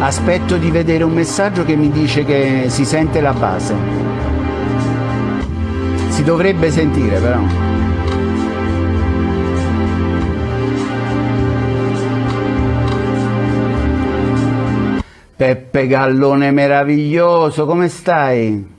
Aspetto di vedere un messaggio che mi dice che si sente la base. Si dovrebbe sentire però. Peppe Gallone meraviglioso, come stai?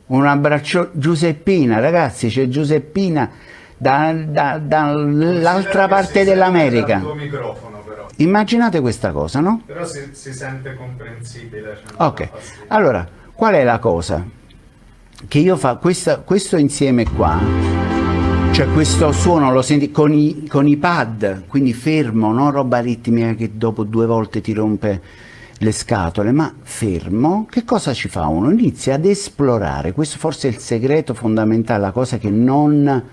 Un abbraccio. Giuseppina, ragazzi, c'è Giuseppina dall'altra parte dell'America. Il tuo microfono, però. Immaginate questa cosa, no? Però si sente comprensibile. Ok, allora, qual è la cosa? Che io fa questo insieme qua, cioè questo suono lo senti con i pad, quindi fermo, non roba ritmica che dopo 2 volte ti rompe le scatole, ma fermo. Che cosa ci fa uno? Inizia ad esplorare. Questo forse è il segreto fondamentale, la cosa che non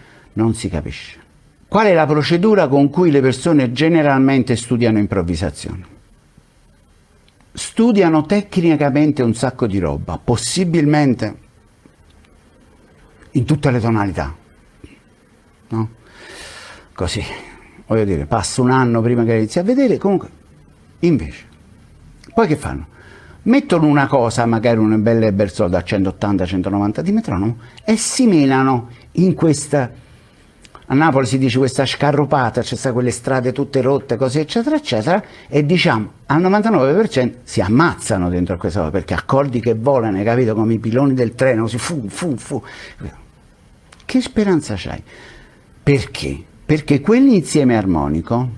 si capisce. Qual è la procedura con cui le persone generalmente studiano improvvisazione? Studiano tecnicamente un sacco di roba, possibilmente in tutte le tonalità, no? Così, voglio dire, passa un anno prima che inizi a vedere, comunque, invece, poi che fanno? Mettono una cosa, magari una bella Berzol da 180-190 di metronomo e si menano in questa, a Napoli si dice questa scarrupata, c'è sta quelle strade tutte rotte, così eccetera eccetera, e diciamo al 99% si ammazzano dentro questa cosa, perché accordi che volano, hai capito, come i piloni del treno, così fu. Che speranza c'hai? Perché? Perché quell'insieme armonico,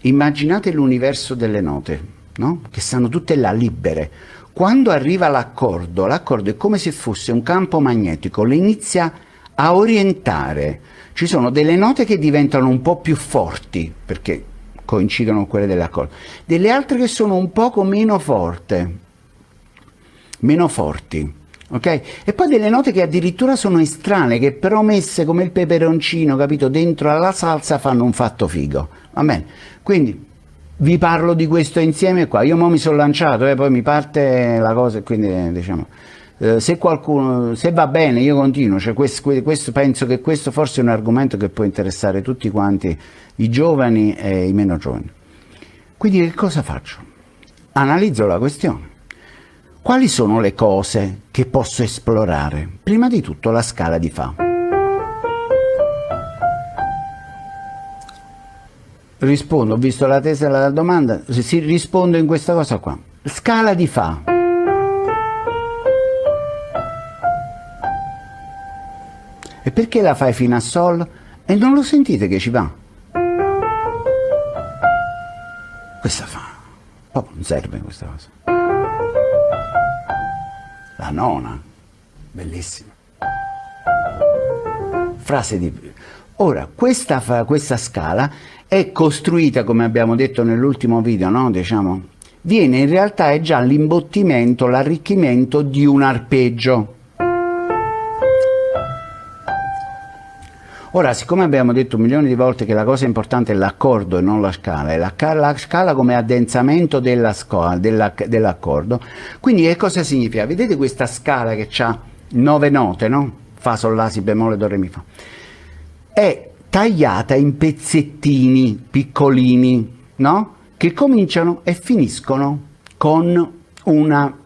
immaginate l'universo delle note, no? Che stanno tutte là libere. Quando arriva l'accordo è come se fosse un campo magnetico, le inizia a orientare. Ci sono delle note che diventano un po' più forti, perché coincidono con quelle dell'accordo, delle altre che sono un poco meno forti, ok? E poi delle note che addirittura sono estranee, che però messe come il peperoncino, capito, dentro alla salsa fanno un fatto figo, va bene? Quindi vi parlo di questo insieme qua. Io mo mi sono lanciato, poi mi parte la cosa, quindi diciamo, se va bene io continuo, cioè questo, penso che questo forse è un argomento che può interessare tutti quanti, i giovani e i meno giovani. Quindi che cosa faccio? Analizzo la questione. Quali sono le cose che posso esplorare? Prima di tutto la scala di Fa. Rispondo, ho visto la tesi e la domanda, rispondo in questa cosa qua. Scala di Fa. E perché la fai fino a Sol? E non lo sentite che ci va? Questa fa. Proprio non serve questa cosa. La nona. Bellissima. Frase di... Ora, questa scala è costruita, come abbiamo detto nell'ultimo video, no? Diciamo, viene in realtà è già l'imbottimento, l'arricchimento di un arpeggio. Ora, siccome abbiamo detto milioni di volte che la cosa importante è l'accordo e non la scala, è la scala come addensamento dell'accordo, quindi che cosa significa? Vedete questa scala che ha 9 note, no? Fa, Sol, La, Si bemolle, Do, Re, Mi, Fa. È tagliata in pezzettini piccolini, no? Che cominciano e finiscono con una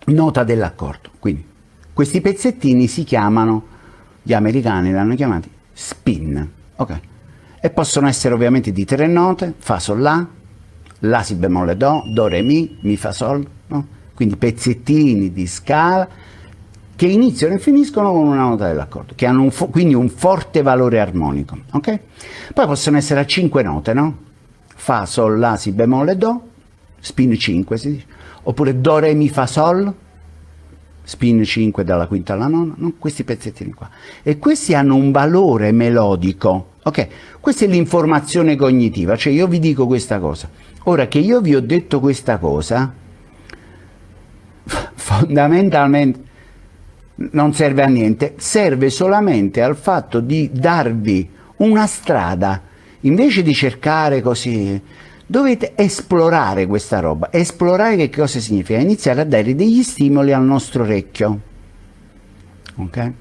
nota dell'accordo. Quindi questi pezzettini si chiamano, gli americani l'hanno chiamati spin, ok? E possono essere ovviamente di 3 note, Fa, Sol, La, Si bemolle, Do, Re, Mi, Fa, Sol, no? Quindi pezzettini di scala che iniziano e finiscono con una nota dell'accordo, che hanno quindi un forte valore armonico, ok? Poi possono essere a 5 note, no? Fa, Sol, La, Si bemolle, Do, spin 5 si dice, oppure Do, Re, Mi, Fa, Sol, spin 5 dalla quinta alla nona, no? Questi pezzettini qua. E questi hanno un valore melodico, ok? Questa è l'informazione cognitiva, cioè io vi dico questa cosa. Ora che io vi ho detto questa cosa, fondamentalmente non serve a niente, serve solamente al fatto di darvi una strada, invece di cercare così, dovete esplorare questa roba. Esplorare che cosa significa? Iniziare a dare degli stimoli al nostro orecchio, ok?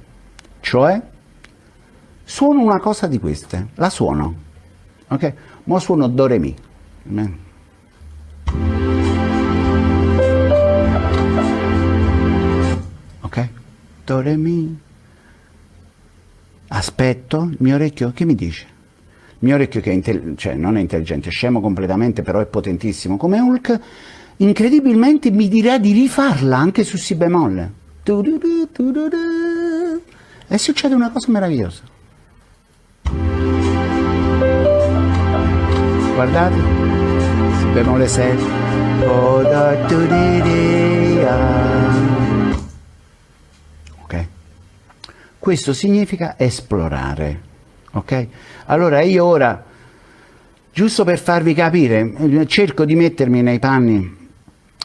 Cioè, suono una cosa di queste, la suono, ok? Mo suono Do, Re, Mi. do, re, mi. Aspetto, il mio orecchio, che mi dice? Il mio orecchio che è cioè non è intelligente, è scemo completamente, però è potentissimo come Hulk, incredibilmente mi dirà di rifarla anche su si bemolle. E succede una cosa meravigliosa. Guardate, si bemolle 7. Ok? Questo significa esplorare, ok? Allora io ora, giusto per farvi capire, cerco di mettermi nei panni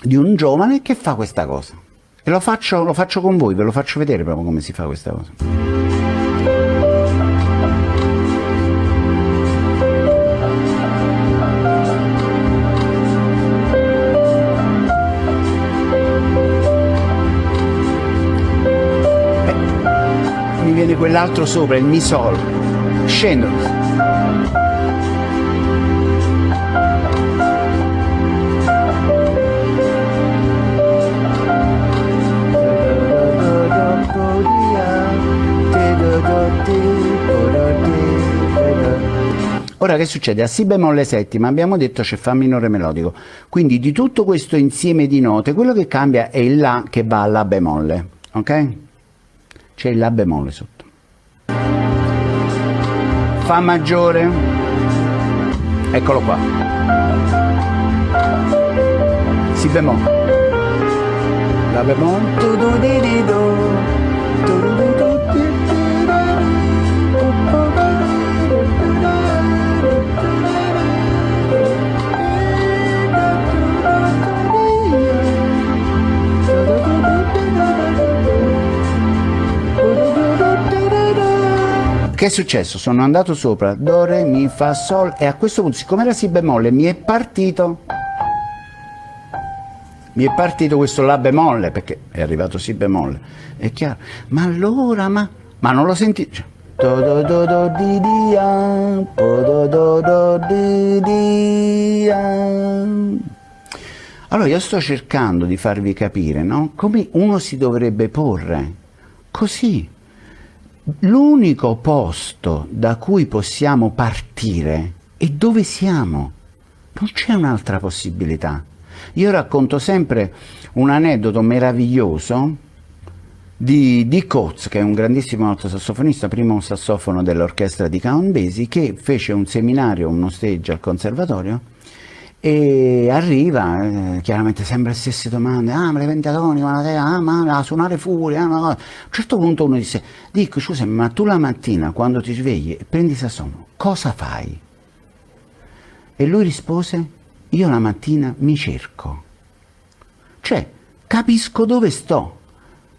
di un giovane che fa questa cosa. E lo faccio con voi, ve lo faccio vedere proprio come si fa questa cosa. Mi viene quell'altro sopra, il mi sol, scendo. Ora che succede? A si bemolle settima abbiamo detto c'è fa minore melodico, quindi di tutto questo insieme di note quello che cambia è il la che va a la bemolle, ok? C'è il la bemolle sotto. Fa maggiore, eccolo qua. Si bemolle, la bemolle, tu du di di do, tu du du du di di da. Che è successo? Sono andato sopra, do, re, mi, fa, sol, e a questo punto, siccome era si bemolle, mi è partito questo la bemolle, perché è arrivato si bemolle, è chiaro? Ma allora, ma non lo sentite? Do, do, do, do, di, di, po, do, do, do, di, di, Allora io sto cercando di farvi capire, no? Come uno si dovrebbe porre, così. L'unico posto da cui possiamo partire è dove siamo, non c'è un'altra possibilità. Io racconto sempre un aneddoto meraviglioso di Coates, che è un grandissimo sassofonista, primo sassofono dell'orchestra di Count Basie, che fece un seminario, uno stage al conservatorio, e arriva, chiaramente sempre le stesse domande, ma le pentatoniche, ma la suonare fuori, a un certo punto uno disse, dico, scusami, ma tu la mattina quando ti svegli e prendi sassofono, cosa fai? E lui rispose, io la mattina mi cerco, cioè capisco dove sto,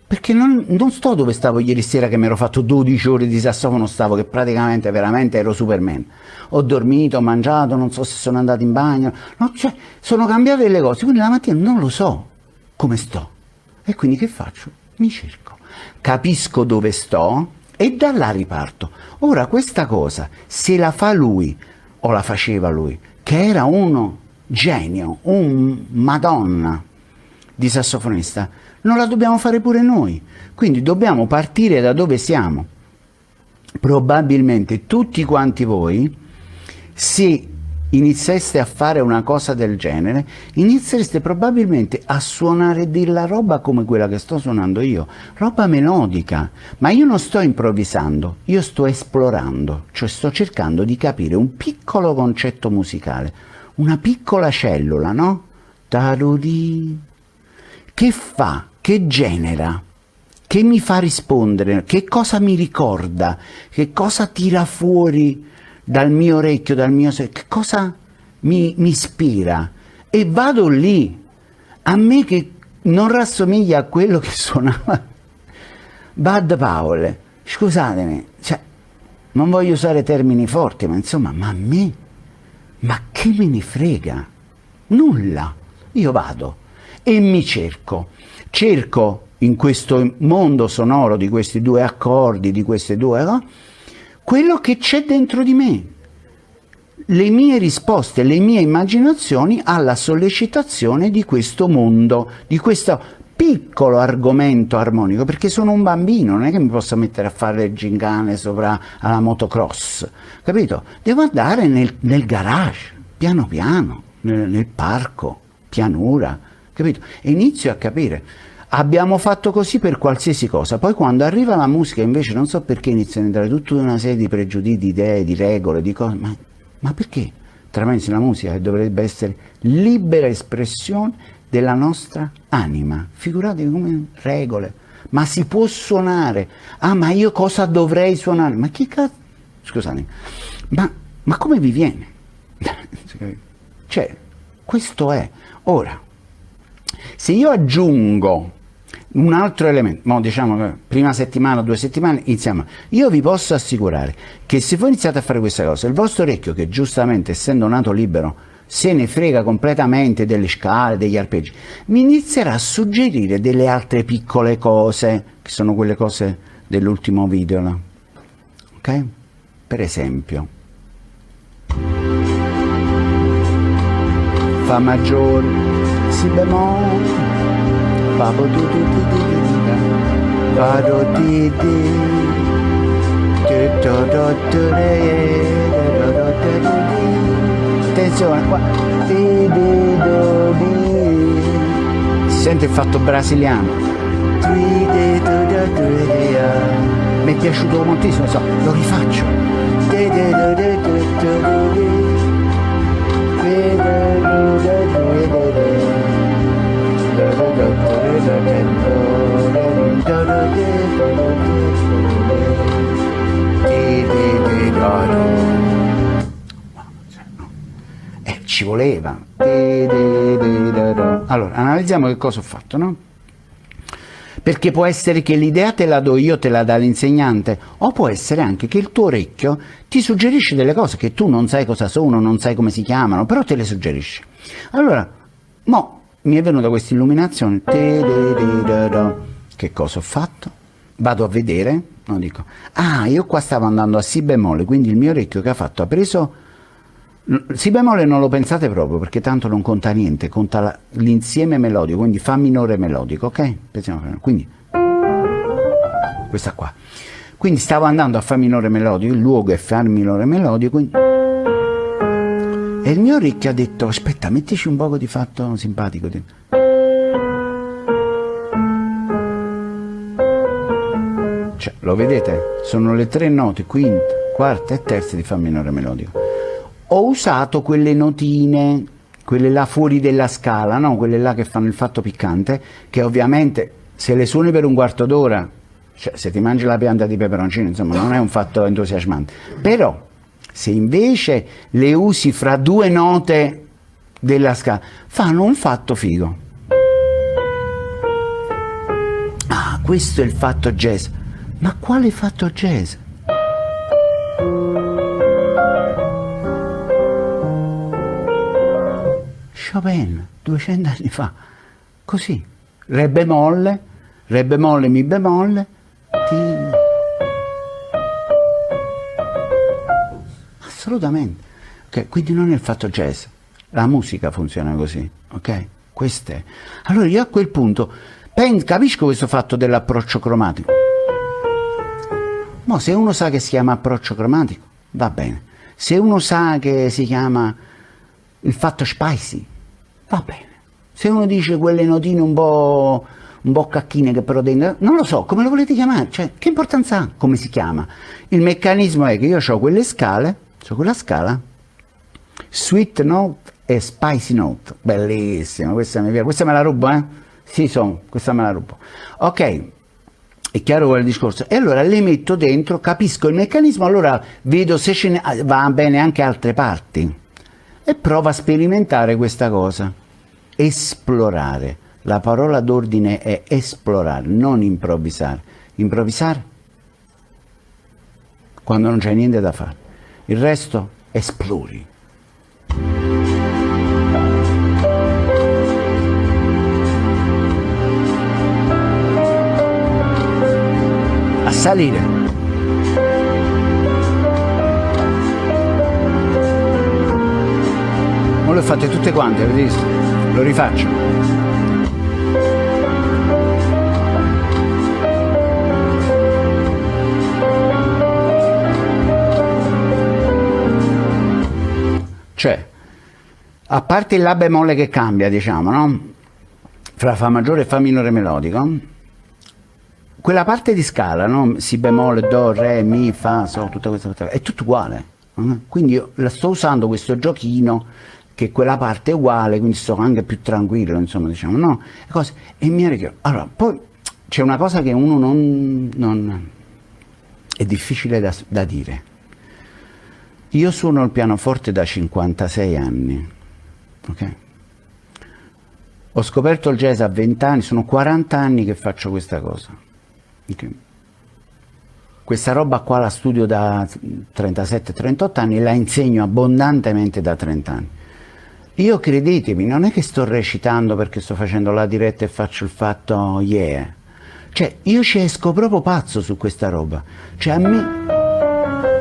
perché non sto dove stavo ieri sera che mi ero fatto 12 ore di sassofono, stavo che praticamente veramente ero Superman. Ho dormito, ho mangiato, non so se sono andato in bagno, no, cioè, sono cambiate le cose, quindi la mattina non lo so come sto. E quindi che faccio? Mi cerco, capisco dove sto e da là riparto. Ora questa cosa, se la fa lui o la faceva lui, che era uno genio, un Madonna di sassofonista, non la dobbiamo fare pure noi. Quindi dobbiamo partire da dove siamo. Probabilmente tutti quanti voi, se iniziaste a fare una cosa del genere, iniziereste probabilmente a suonare della roba come quella che sto suonando io, roba melodica, ma io non sto improvvisando, io sto esplorando, cioè sto cercando di capire un piccolo concetto musicale, una piccola cellula, no? Tarudi, che fa, che genera, che mi fa rispondere, che cosa mi ricorda, che cosa tira fuori dal mio orecchio, dal mio che cosa mi ispira, e vado lì. A me che non rassomiglia a quello che suonava Bud Powell, scusatemi, cioè, non voglio usare termini forti, ma insomma, ma a me, ma che me ne frega? Nulla. Io vado e mi cerco in questo mondo sonoro di questi due accordi, di queste due, quello che c'è dentro di me, le mie risposte, le mie immaginazioni alla sollecitazione di questo mondo, di questo piccolo argomento armonico, perché sono un bambino, non è che mi posso mettere a fare le gincane sopra alla motocross, capito? Devo andare nel garage, piano piano, nel parco, pianura, capito? E inizio a capire. Abbiamo fatto così per qualsiasi cosa, poi quando arriva la musica invece non so perché iniziano ad entrare tutta una serie di pregiudizi, di idee, di regole, di cose, ma perché? Attraverso la musica che dovrebbe essere libera espressione della nostra anima, figurate come regole, ma si può suonare, ma io cosa dovrei suonare? Ma che cazzo? Scusate, ma come vi viene? Cioè, questo è. Ora, se io aggiungo un altro elemento, diciamo prima settimana, 2 settimane, iniziamo. Io vi posso assicurare che se voi iniziate a fare questa cosa, il vostro orecchio, che giustamente essendo nato libero, se ne frega completamente delle scale, degli arpeggi, mi inizierà a suggerire delle altre piccole cose, che sono quelle cose dell'ultimo video, là. Ok? Per esempio, Fa maggiore, Si bemolle, Fa tu tu ti di Fa do ti di do do do attenzione qua, si sente il fatto brasiliano, mi è piaciuto moltissimo, lo rifaccio, ci voleva. Allora, analizziamo che cosa ho fatto, no? Perché può essere che l'idea te la do io, te la dà l'insegnante, o può essere anche che il tuo orecchio ti suggerisce delle cose che tu non sai cosa sono, non sai come si chiamano, però te le suggerisce. Allora, mi è venuta questa illuminazione. Che cosa ho fatto? Vado a vedere, no, dico, io qua stavo andando a Si bemolle, quindi il mio orecchio che ha fatto? Ha preso Si bemolle, non lo pensate proprio, perché tanto non conta niente, conta l'insieme melodico, quindi Fa minore melodico, ok? Quindi questa qua. Quindi stavo andando a Fa minore melodico, il luogo è Fa minore melodico, quindi... e il mio orecchio ha detto, aspetta, mettici un poco di fatto simpatico. Cioè, lo vedete? Sono le 3 note, quinta, quarta e terza di Fa minore melodico. Ho usato quelle notine, quelle là fuori della scala, no? Quelle là che fanno il fatto piccante, che ovviamente se le suoni per un quarto d'ora, cioè se ti mangi la pianta di peperoncino, insomma, non è un fatto entusiasmante. Però, se invece le usi fra 2 note della scala, fanno un fatto figo. Questo è il fatto jazz. Ma quale fatto jazz? Chopin, 200 anni fa, così, re bemolle, mi bemolle, assolutamente, okay, quindi non è il fatto jazz, la musica funziona così, ok? Questo è. Allora io a quel punto capisco questo fatto dell'approccio cromatico, ma se uno sa che si chiama approccio cromatico, va bene, se uno sa che si chiama il fatto spicy, va bene. Se uno dice quelle notine un po' cacchine che però dentro, non lo so, come lo volete chiamare? Cioè, che importanza ha come si chiama? Il meccanismo è che io ho quelle scale, ho quella scala, sweet note e spicy note, bellissima, questa mi piace, questa me la rubo, eh? Sì, questa me la rubo. Ok, è chiaro quel discorso? E allora le metto dentro, capisco il meccanismo, allora vedo se ce ne va bene anche altre parti. E prova a sperimentare questa cosa, esplorare. La parola d'ordine è esplorare, non improvvisare. Improvvisare quando non c'è niente da fare. Il resto esplori. A salire. Le ho fatte tutte quante, avete visto? Lo rifaccio. Cioè, a parte il La bemolle che cambia, diciamo, no? Fra Fa maggiore e Fa minore melodico, quella parte di scala, no? Si bemolle, Do, Re, Mi, Fa, Sol, tutta questa cosa, è tutto uguale. Quindi io la sto usando questo giochino, che quella parte è uguale, quindi sto anche più tranquillo, insomma, diciamo, no? E mi ha richiesto. Allora, poi c'è una cosa che uno non è difficile da dire. Io suono il pianoforte da 56 anni, ok? Ho scoperto il jazz a 20 anni, sono 40 anni che faccio questa cosa. Okay. Questa roba qua la studio da 37-38 anni e la insegno abbondantemente da 30 anni. Io, credetemi, non è che sto recitando perché sto facendo la diretta e faccio il fatto yeah. Cioè, io ci esco proprio pazzo su questa roba. Cioè, a me...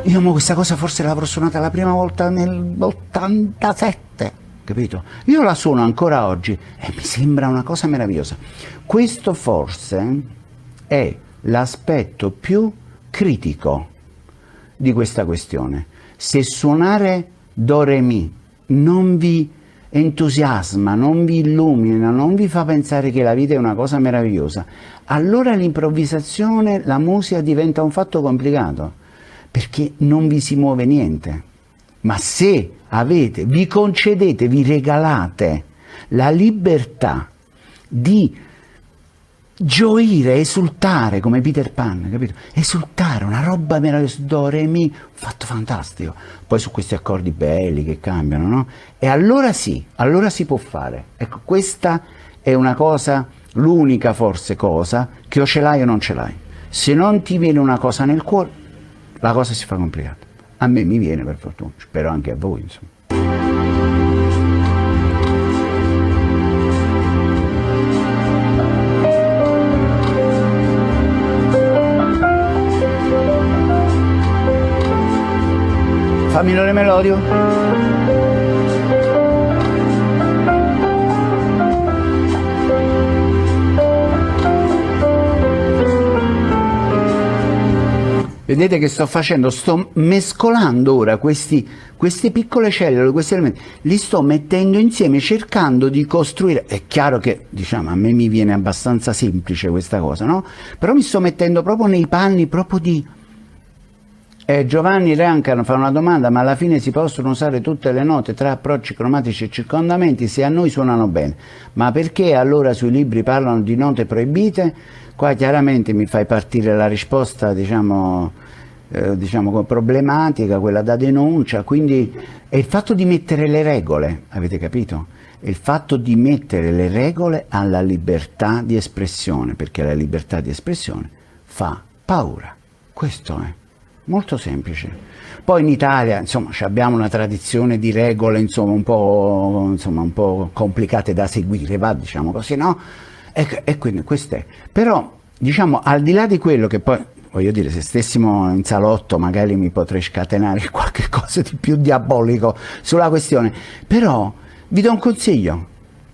Io questa cosa forse l'avrò suonata la prima volta nell'87, capito? Io la suono ancora oggi e mi sembra una cosa meravigliosa. Questo forse è l'aspetto più critico di questa questione. Se suonare Do Re Mi non vi entusiasma, non vi illumina, non vi fa pensare che la vita è una cosa meravigliosa, allora l'improvvisazione, la musica diventa un fatto complicato, perché non vi si muove niente. Ma se vi concedete, vi regalate la libertà di gioire, esultare come Peter Pan, capito? Esultare, una roba meravigliosa, Do, Re, Mi, un fatto fantastico. Poi su questi accordi belli che cambiano, no? E allora sì, allora si può fare. Ecco, questa è una cosa, l'unica forse cosa, che o ce l'hai o non ce l'hai. Se non ti viene una cosa nel cuore, la cosa si fa complicata. A me mi viene, per fortuna, spero anche a voi, insomma. Fa minore melodico. Vedete che sto facendo? Sto mescolando ora queste piccole cellule, questi elementi, li sto mettendo insieme cercando di costruire. È chiaro che, diciamo, a me mi viene abbastanza semplice questa cosa, no? Però mi sto mettendo proprio nei panni proprio di... Giovanni Rancano fa una domanda: ma alla fine si possono usare tutte le note tra approcci cromatici e circondamenti se a noi suonano bene? Ma perché allora sui libri parlano di note proibite? Qua chiaramente mi fai partire la risposta, diciamo problematica, quella da denuncia. Quindi è il fatto di mettere le regole, avete capito? È il fatto di mettere le regole alla libertà di espressione, perché la libertà di espressione fa paura. Questo è molto semplice. Poi in Italia, insomma, abbiamo una tradizione di regole, insomma, un po' complicate da seguire, va, diciamo così, no? E quindi questo è. Però, diciamo, al di là di quello che poi, voglio dire, se stessimo in salotto magari mi potrei scatenare qualche cosa di più diabolico sulla questione, però vi do un consiglio: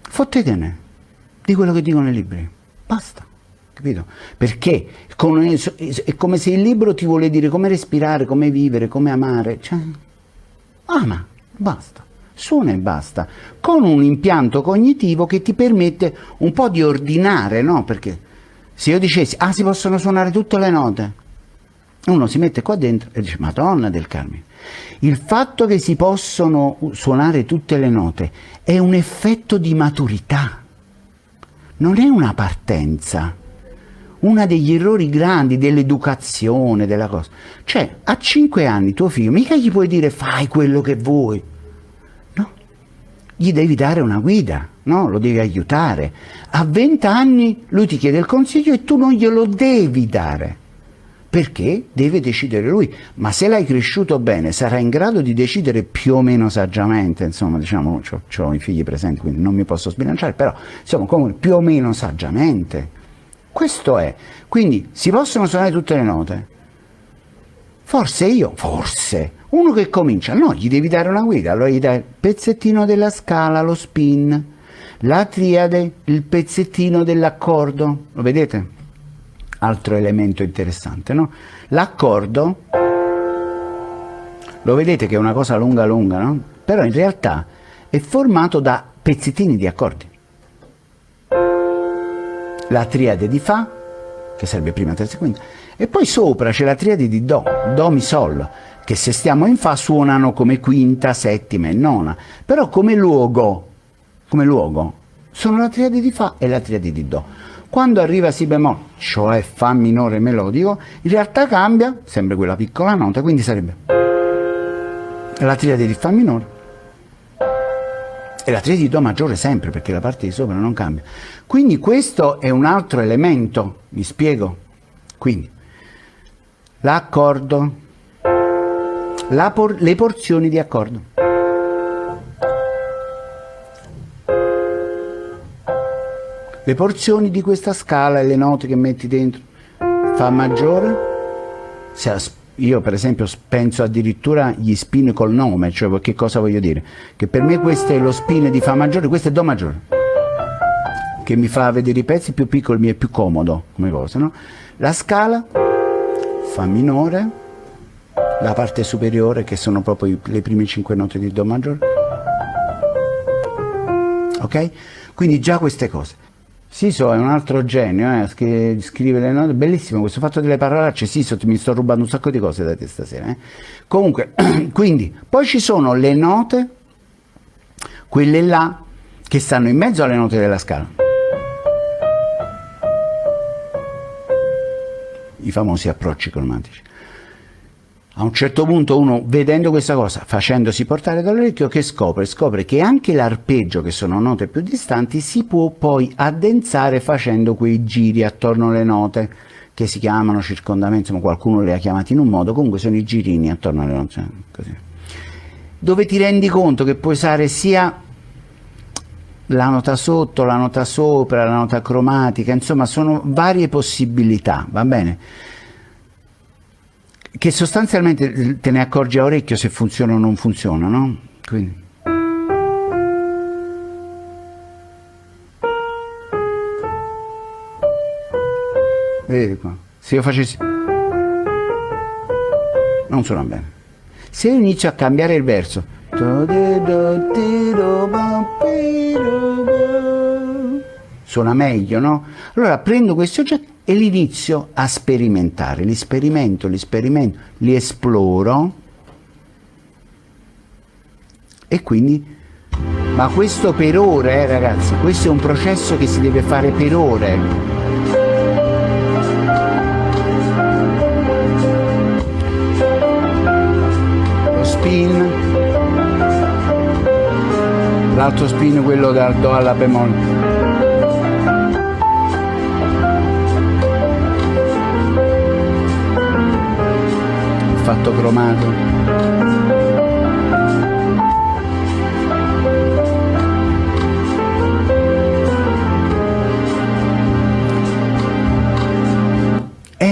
fottetene di quello che dicono i libri, basta. Capito? Perché è come se il libro ti vuole dire come respirare, come vivere, come amare. Cioè, ama, basta, suona e basta, con un impianto cognitivo che ti permette un po' di ordinare, no? Perché se io dicessi, si possono suonare tutte le note, uno si mette qua dentro e dice, Madonna del Carmine. Il fatto che si possono suonare tutte le note è un effetto di maturità, non è una partenza. Uno degli errori grandi dell'educazione, della cosa. Cioè, a 5 anni tuo figlio, mica gli puoi dire fai quello che vuoi. No, gli devi dare una guida, no? Lo devi aiutare. A 20 anni lui ti chiede il consiglio e tu non glielo devi dare. Perché deve decidere lui. Ma se l'hai cresciuto bene, sarà in grado di decidere più o meno saggiamente. Insomma, diciamo, ho i figli presenti, quindi non mi posso sbilanciare, però, insomma, comunque, più o meno saggiamente. Questo è. Quindi si possono suonare tutte le note? Forse uno che comincia, no, gli devi dare una guida, allora gli dai il pezzettino della scala, lo spin, la triade, il pezzettino dell'accordo, lo vedete? Altro elemento interessante, no? L'accordo, lo vedete che è una cosa lunga, no? però in realtà è formato da pezzettini di accordi. La triade di Fa, che sarebbe prima, terza e quinta, e poi sopra c'è la triade di Do, Mi, Sol, che se stiamo in Fa suonano come quinta, settima e nona, però come luogo sono la triade di Fa e la triade di Do. Quando arriva Si bemolle, cioè Fa minore melodico, in realtà cambia, sempre quella piccola nota, quindi sarebbe la triade di Fa minore e la triade di Do maggiore sempre, perché la parte di sopra non cambia. Quindi questo è un altro elemento, mi spiego? Quindi l'accordo, le porzioni di accordo. Le porzioni di questa scala e le note che metti dentro. Fa maggiore, io per esempio penso addirittura agli spin col nome, cioè che cosa voglio dire? Che per me questo è lo spin di Fa maggiore, questo è Do maggiore, che mi fa vedere i pezzi più piccoli, mi è più comodo come cosa, no? La scala, Fa minore, la parte superiore che sono proprio le prime 5 note di Do maggiore, ok? Quindi già queste cose. Siso è un altro genio, scrive le note, bellissimo questo fatto delle parolacce. Siso, mi sto rubando un sacco di cose da te stasera. Comunque, quindi, poi ci sono le note, quelle là, che stanno in mezzo alle note della scala. I famosi approcci cromatici. A un certo punto uno, vedendo questa cosa, facendosi portare dall'orecchio, che scopre che anche l'arpeggio, che sono note più distanti, si può poi addensare facendo quei giri attorno alle note, che si chiamano circondamenti, insomma qualcuno li ha chiamati in un modo, comunque sono i girini attorno alle note, così. Dove ti rendi conto che puoi usare sia la nota sotto, la nota sopra, la nota cromatica, insomma sono varie possibilità, va bene? Che sostanzialmente te ne accorgi a orecchio se funziona o non funziona, no? Quindi. Vedete qua? Se io facessi, non suona bene. Se io inizio a cambiare il verso, suona meglio, no? Allora prendo questi oggetti e li inizio a sperimentare, li sperimento, li esploro, e quindi, ma questo per ore, ragazzi, questo è un processo che si deve fare per ore. Lo spin, l'altro spin, quello dal Do alla bemolle. Fatto cromato,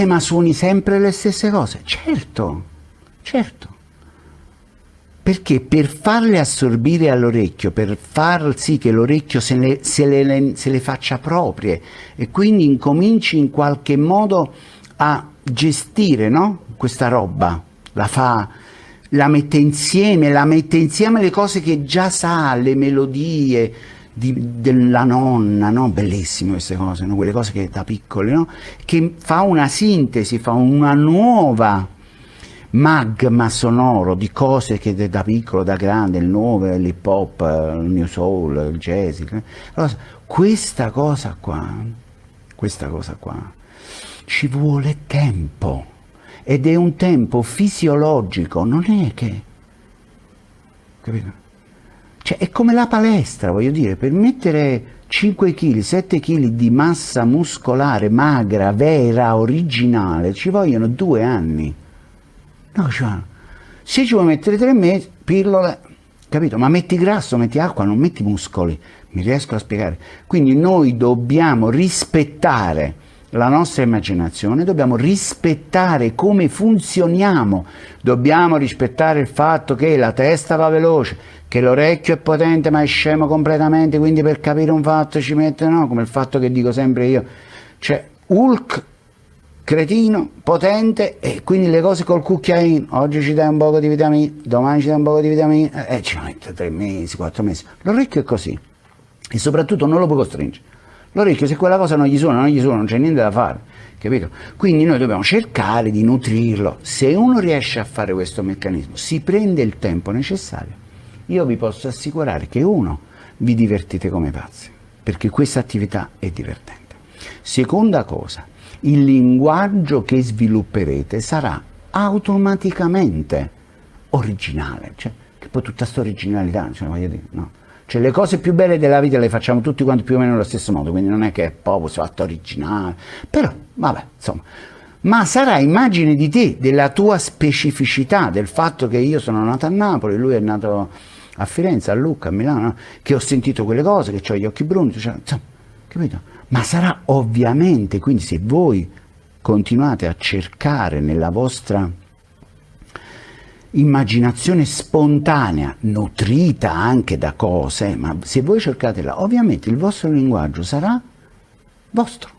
ma suoni sempre le stesse cose? Certo, perché per farle assorbire all'orecchio, per far sì che l'orecchio se le faccia proprie e quindi incominci in qualche modo a gestire, no? Questa roba, la mette insieme le cose che già sa, le melodie della nonna, no? Bellissime queste cose, no? Quelle cose che da piccoli, no? Che fa una sintesi, fa una nuova magma sonoro di cose che da piccolo, da grande, il nuovo, l'hip hop, il new soul, il jazz. Allora, questa cosa qua ci vuole tempo, ed è un tempo fisiologico, non è che, capito? Cioè è come la palestra, voglio dire, per mettere 5 kg, 7 kg di massa muscolare magra, vera, originale, ci vogliono 2 anni. No, cioè, se ci vuoi mettere 3 mesi, pillole, capito? Ma metti grasso, metti acqua, non metti muscoli. Mi riesco a spiegare? Quindi noi dobbiamo rispettare la nostra immaginazione, dobbiamo rispettare come funzioniamo, dobbiamo rispettare il fatto che la testa va veloce, che l'orecchio è potente ma è scemo completamente, quindi per capire un fatto ci mette, no? Come il fatto che dico sempre io, cioè Hulk cretino, potente, e quindi le cose col cucchiaino, oggi ci dai un poco di vitamina, domani ci dai un poco di vitamina, e ci mette 3 mesi, 4 mesi. L'orecchio è così, e soprattutto non lo puoi costringere. L'orecchio, se quella cosa non gli suona, non c'è niente da fare, capito? Quindi noi dobbiamo cercare di nutrirlo. Se uno riesce a fare questo meccanismo, si prende il tempo necessario, io vi posso assicurare che uno, vi divertite come pazzi, perché questa attività è divertente. Seconda cosa, il linguaggio che svilupperete sarà automaticamente originale, cioè, che poi tutta questa originalità, cioè, voglio dire, no? Cioè, le cose più belle della vita le facciamo tutti quanti più o meno nello stesso modo, quindi non è che è proprio fatto originale, però, vabbè, insomma, ma sarà immagine di te, della tua specificità, del fatto che io sono nato a Napoli, lui è nato a Firenze, a Lucca, a Milano, no? Che ho sentito quelle cose, che ho gli occhi bruni, cioè, insomma, capito? Ma sarà ovviamente, quindi se voi continuate a cercare nella vostra immaginazione spontanea, nutrita anche da cose, ma se voi cercate là, ovviamente il vostro linguaggio sarà vostro.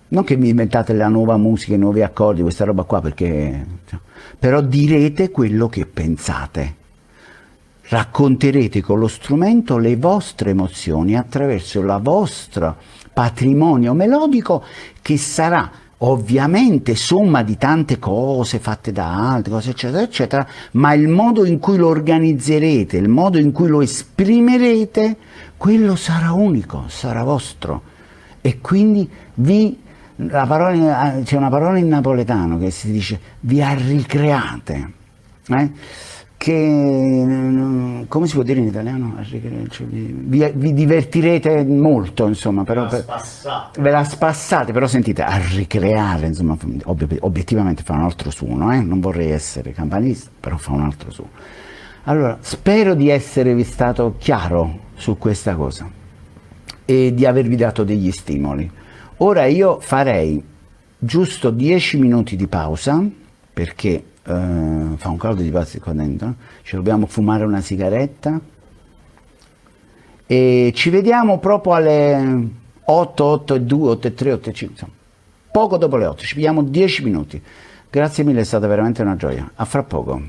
Non che vi inventate la nuova musica, i nuovi accordi, questa roba qua, perché... però direte quello che pensate. Racconterete con lo strumento le vostre emozioni attraverso il vostro patrimonio melodico, che sarà ovviamente somma di tante cose fatte da altre cose, eccetera, eccetera, ma il modo in cui lo organizzerete, il modo in cui lo esprimerete, quello sarà unico, sarà vostro. E quindi c'è una parola in napoletano che si dice vi arricreate, che come si può dire in italiano? Cioè, vi divertirete molto, insomma, però ve la spassate, però sentite, a ricreare, insomma, obiettivamente fa un altro suono, non vorrei essere campanista, però fa un altro suono. Allora, spero di esservi stato chiaro su questa cosa e di avervi dato degli stimoli. Ora io farei giusto 10 minuti di pausa, perché fa un caldo di pazzi qua dentro, ci dobbiamo fumare una sigaretta e ci vediamo proprio alle 8, 8 e 2, 8 e 3, 8 e 5, insomma, poco dopo le 8, ci vediamo 10 minuti. Grazie mille, è stata veramente una gioia. A fra poco.